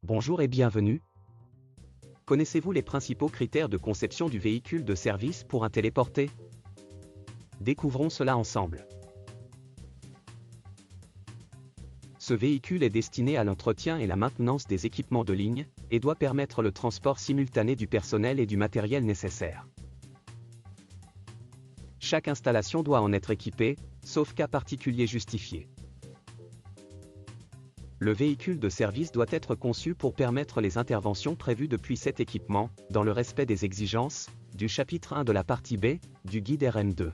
Bonjour et bienvenue. Connaissez-vous les principaux critères de conception du véhicule de service pour un téléporté? Découvrons cela ensemble. Ce véhicule est destiné à l'entretien et la maintenance des équipements de ligne, et doit permettre le transport simultané du personnel et du matériel nécessaire. Chaque installation doit en être équipée, sauf cas particulier justifié. Le véhicule de service doit être conçu pour permettre les interventions prévues depuis cet équipement, dans le respect des exigences, du chapitre 1 de la partie B, du guide RM2.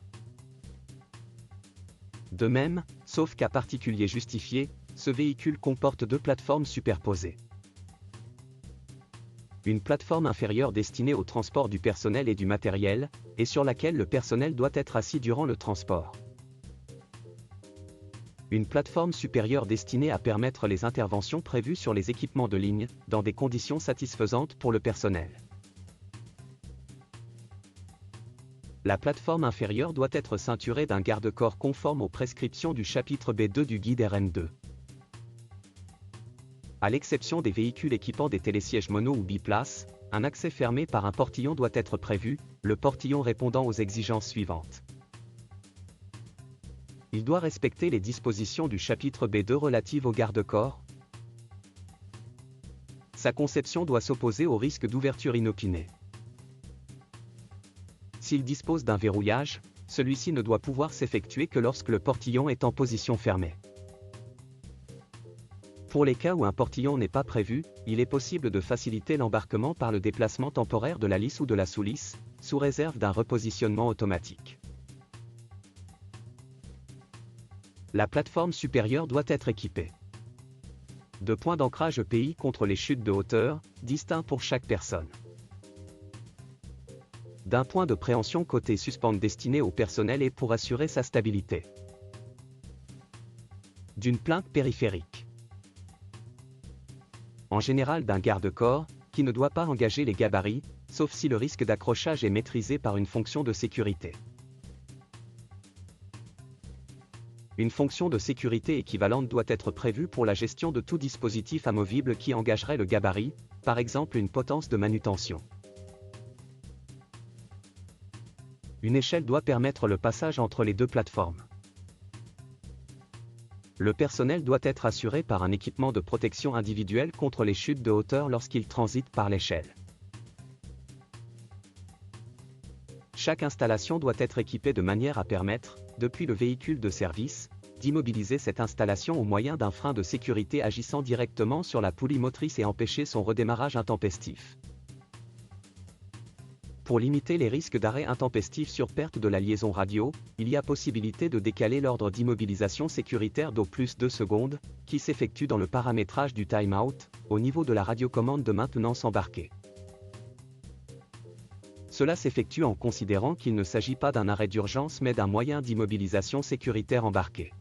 De même, sauf cas particulier justifié, ce véhicule comporte deux plateformes superposées. Une plateforme inférieure destinée au transport du personnel et du matériel, et sur laquelle le personnel doit être assis durant le transport. Une plateforme supérieure destinée à permettre les interventions prévues sur les équipements de ligne, dans des conditions satisfaisantes pour le personnel. La plateforme inférieure doit être ceinturée d'un garde-corps conforme aux prescriptions du chapitre B2 du guide RM2. À l'exception des véhicules équipant des télésièges mono ou biplaces, un accès fermé par un portillon doit être prévu, le portillon répondant aux exigences suivantes. Il doit respecter les dispositions du chapitre B2 relatives au garde-corps. Sa conception doit s'opposer au risque d'ouverture inopinée. S'il dispose d'un verrouillage, celui-ci ne doit pouvoir s'effectuer que lorsque le portillon est en position fermée. Pour les cas où un portillon n'est pas prévu, il est possible de faciliter l'embarquement par le déplacement temporaire de la lisse ou de la sous-lisse, sous réserve d'un repositionnement automatique. La plateforme supérieure doit être équipée de points d'ancrage EPI contre les chutes de hauteur, distincts pour chaque personne. D'un point de préhension côté suspente destiné au personnel et pour assurer sa stabilité. D'une plainte périphérique. En général d'un garde-corps, qui ne doit pas engager les gabarits, sauf si le risque d'accrochage est maîtrisé par une fonction de sécurité. Une fonction de sécurité équivalente doit être prévue pour la gestion de tout dispositif amovible qui engagerait le gabarit, par exemple une potence de manutention. Une échelle doit permettre le passage entre les deux plateformes. Le personnel doit être assuré par un équipement de protection individuelle contre les chutes de hauteur lorsqu'il transite par l'échelle. Chaque installation doit être équipée de manière à permettre, depuis le véhicule de service, d'immobiliser cette installation au moyen d'un frein de sécurité agissant directement sur la poulie motrice et empêcher son redémarrage intempestif. Pour limiter les risques d'arrêt intempestif sur perte de la liaison radio, il y a possibilité de décaler l'ordre d'immobilisation sécuritaire d'au plus 2 secondes, qui s'effectue dans le paramétrage du time-out, au niveau de la radiocommande de maintenance embarquée. Cela s'effectue en considérant qu'il ne s'agit pas d'un arrêt d'urgence mais d'un moyen d'immobilisation sécuritaire embarqué.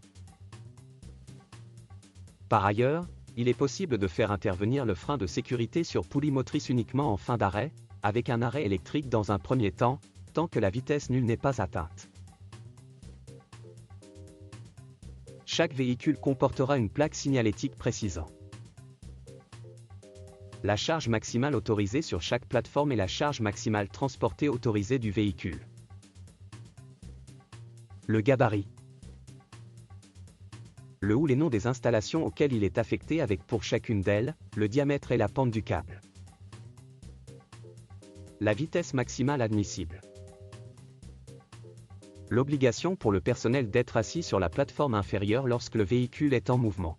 Par ailleurs, il est possible de faire intervenir le frein de sécurité sur poulie motrice uniquement en fin d'arrêt, avec un arrêt électrique dans un premier temps, tant que la vitesse nulle n'est pas atteinte. Chaque véhicule comportera une plaque signalétique précisant la charge maximale autorisée sur chaque plateforme et la charge maximale transportée autorisée du véhicule. Le gabarit. Le ou les noms des installations auxquelles il est affecté avec pour chacune d'elles, le diamètre et la pente du câble. La vitesse maximale admissible. L'obligation pour le personnel d'être assis sur la plateforme inférieure lorsque le véhicule est en mouvement.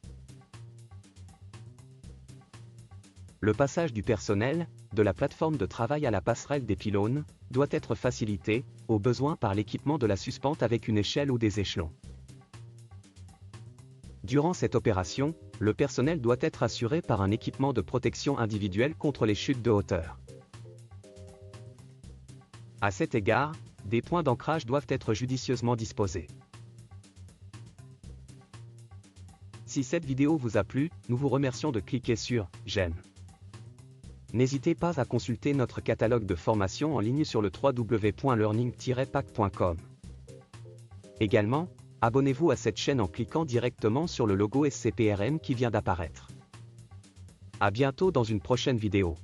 Le passage du personnel, de la plateforme de travail à la passerelle des pylônes, doit être facilité, au besoin par l'équipement de la suspente avec une échelle ou des échelons. Durant cette opération, le personnel doit être assuré par un équipement de protection individuelle contre les chutes de hauteur. À cet égard, des points d'ancrage doivent être judicieusement disposés. Si cette vidéo vous a plu, nous vous remercions de cliquer sur « J'aime ». N'hésitez pas à consulter notre catalogue de formations en ligne sur le www.learning-pack.com. Également, abonnez-vous à cette chaîne en cliquant directement sur le logo SCPRM qui vient d'apparaître. À bientôt dans une prochaine vidéo.